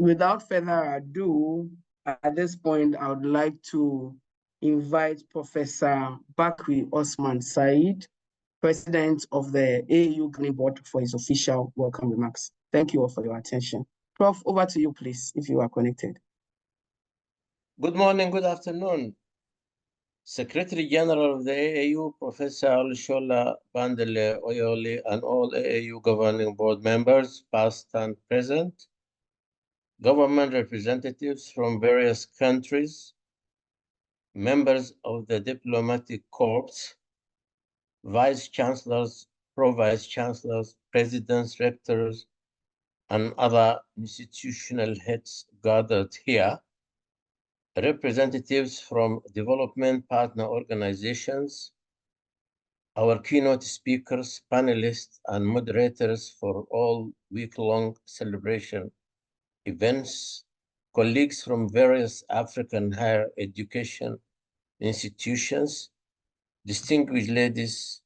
without further ado, at this point, I would like to invite Professor Barki Osman Saeed, President of the AAU Governing Board, for his official welcome remarks. Thank you all for your attention. Prof, over to you, please, if you are connected. Good morning, good afternoon. Secretary General of the AAU, Professor Olusola Bandele Oyoli, and all AAU Governing Board members, past and present, government representatives from various countries, members of the diplomatic corps, vice chancellors, pro-vice chancellors, presidents, rectors, and other institutional heads gathered here, representatives from development partner organizations, our keynote speakers, panelists, and moderators for all week-long celebration events, colleagues from various African higher education institutions, distinguished ladies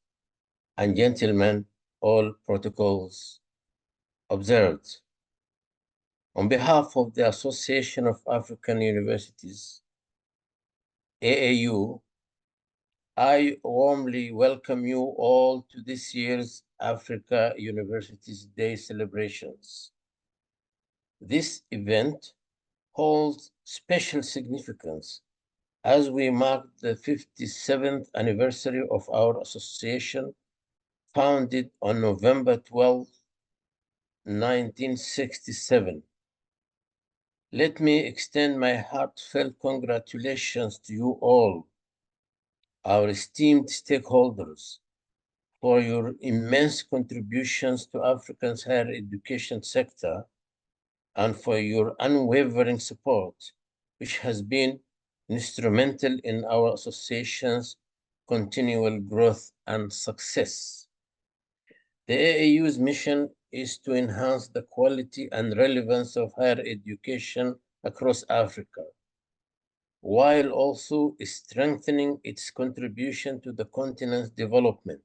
and gentlemen, all protocols observed. On behalf of the Association of African Universities, AAU, I warmly welcome you all to this year's Africa Universities Day celebrations. This event holds special significance as we mark the 57th anniversary of our association, founded on November 12, 1967. Let me extend my heartfelt congratulations to you all, our esteemed stakeholders, for your immense contributions to Africa's higher education sector and for your unwavering support, which has been instrumental in our association's continual growth and success. The AAU's mission is to enhance the quality and relevance of higher education across Africa, while also strengthening its contribution to the continent's development.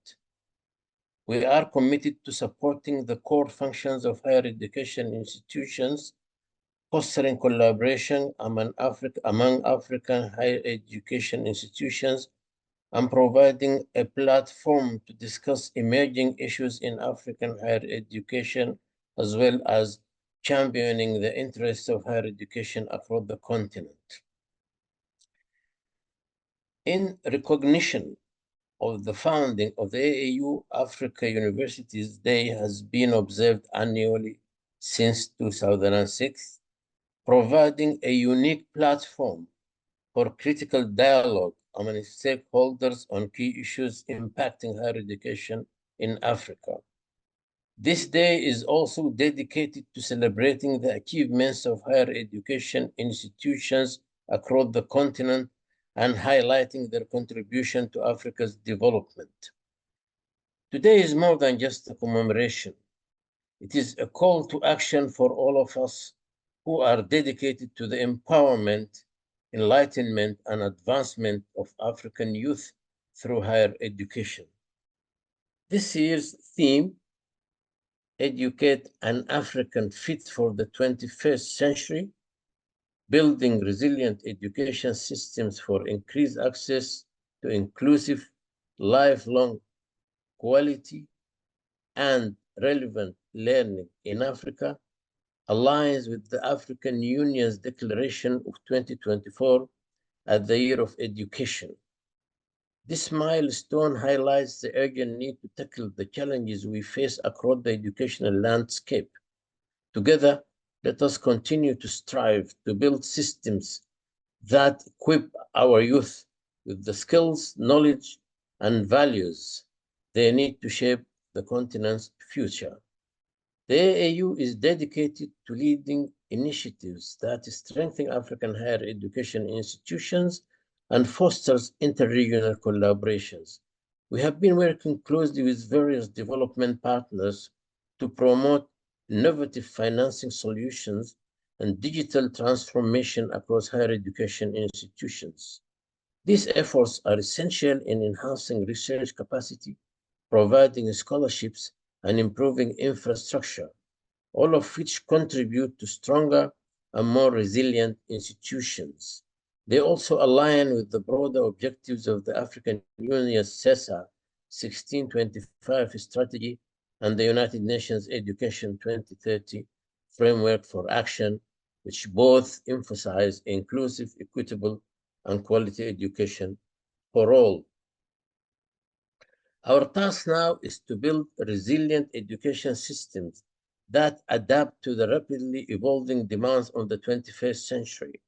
We are committed to supporting the core functions of higher education institutions, fostering collaboration among African higher education institutions, and providing a platform to discuss emerging issues in African higher education, as well as championing the interests of higher education across the continent. In recognition of the founding of the AAU, Africa Universities Day has been observed annually since 2006, providing a unique platform for critical dialogue among stakeholders on key issues impacting higher education in Africa. This day is also dedicated to celebrating the achievements of higher education institutions across the continent and highlighting their contribution to Africa's development. Today is more than just a commemoration. It is a call to action for all of us who are dedicated to the empowerment, enlightenment, and advancement of African youth through higher education. This year's theme, Educate an African Fit for the 21st Century, building resilient education systems for increased access to inclusive, lifelong, quality, and relevant learning in Africa, aligns with the African Union's declaration of 2024 as the Year of Education. This milestone highlights the urgent need to tackle the challenges we face across the educational landscape. Together, let us continue to strive to build systems that equip our youth with the skills, knowledge, and values they need to shape the continent's future. The AAU is dedicated to leading initiatives that strengthen African higher education institutions and fosters interregional collaborations. We have been working closely with various development partners to promote innovative financing solutions and digital transformation across higher education institutions. These efforts are essential in enhancing research capacity, providing scholarships, and improving infrastructure, all of which contribute to stronger and more resilient institutions. They also align with the broader objectives of the African Union's CESA 1625 strategy and the United Nations Education 2030 framework for action, which both emphasize inclusive, equitable, and quality education for all. Our task now is to build resilient education systems that adapt to the rapidly evolving demands of the 21st century.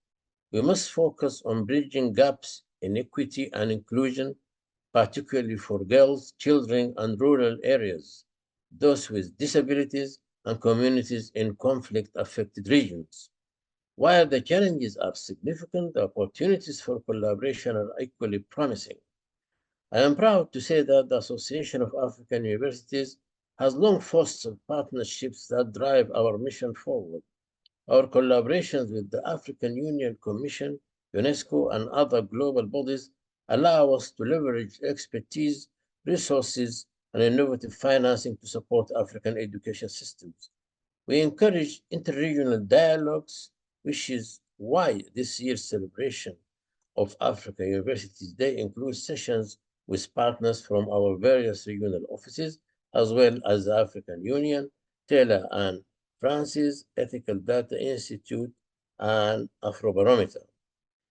We must focus on bridging gaps in equity and inclusion, particularly for girls, children, and rural areas, those with disabilities, and communities in conflict-affected regions. While the challenges are significant, the opportunities for collaboration are equally promising. I am proud to say that the Association of African Universities has long fostered partnerships that drive our mission forward. Our collaborations with the African Union Commission, UNESCO, and other global bodies allow us to leverage expertise, resources, and innovative financing to support African education systems. We encourage interregional dialogues, which is why this year's celebration of Africa Universities Day includes sessions with partners from our various regional offices, as well as the African Union, Taylor and Francis Ethical Data Institute, and Afrobarometer.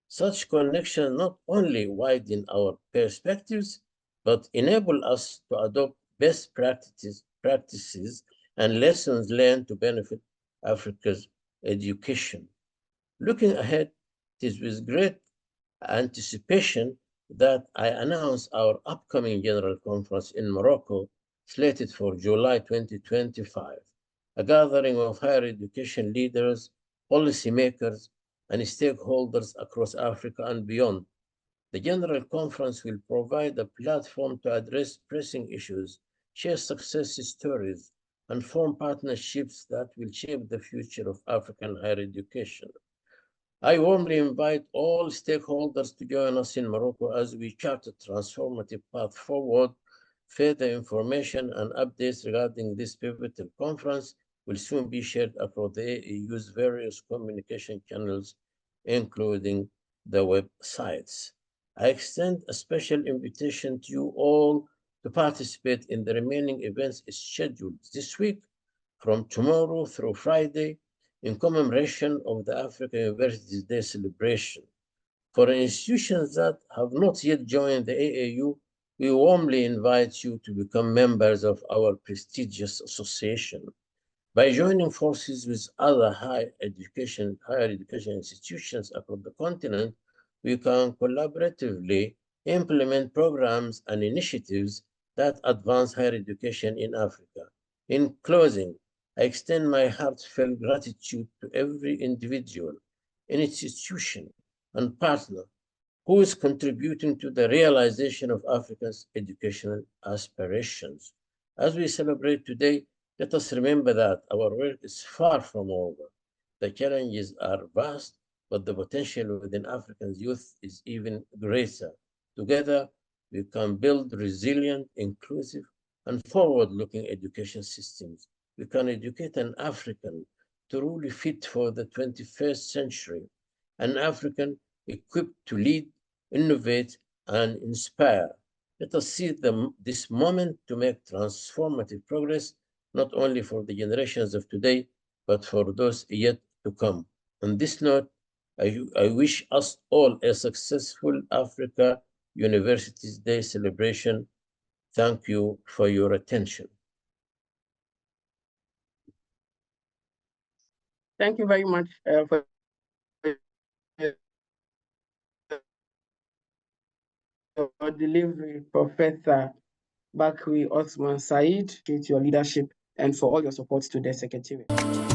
Such connections not only widen our perspectives, but enable us to adopt best practices and lessons learned to benefit Africa's education. Looking ahead, it is with great anticipation that I announce our upcoming General Conference in Morocco, slated for July 2025, a gathering of higher education leaders, policymakers, and stakeholders across Africa and beyond. The General Conference will provide a platform to address pressing issues, share success stories, and form partnerships that will shape the future of African higher education. I warmly invite all stakeholders to join us in Morocco as we chart a transformative path forward. Further information and updates regarding this pivotal conference will soon be shared across the AAU's various communication channels, including the websites. I extend a special invitation to you all to participate in the remaining events scheduled this week from tomorrow through Friday in commemoration of the African Universities Day celebration. For institutions that have not yet joined the AAU, we warmly invite you to become members of our prestigious association. By joining forces with other higher education institutions across the continent, we can collaboratively implement programs and initiatives that advance higher education in Africa. In closing, I extend my heartfelt gratitude to every individual, institution, and partner who is contributing to the realization of Africa's educational aspirations. As we celebrate today, let us remember that our work is far from over. The challenges are vast, but the potential within African youth is even greater. Together, we can build resilient, inclusive, and forward-looking education systems. We can educate an African truly fit for the 21st century, an African equipped to lead, innovate, and inspire. Let us seize this moment to make transformative progress, not only for the generations of today, but for those yet to come. On this note, I wish us all a successful Africa Universities Day celebration. Thank you for your attention. Thank you very much for your delivery, Professor Barki Osman Saeed, your leadership, and for all your support to the Secretariat.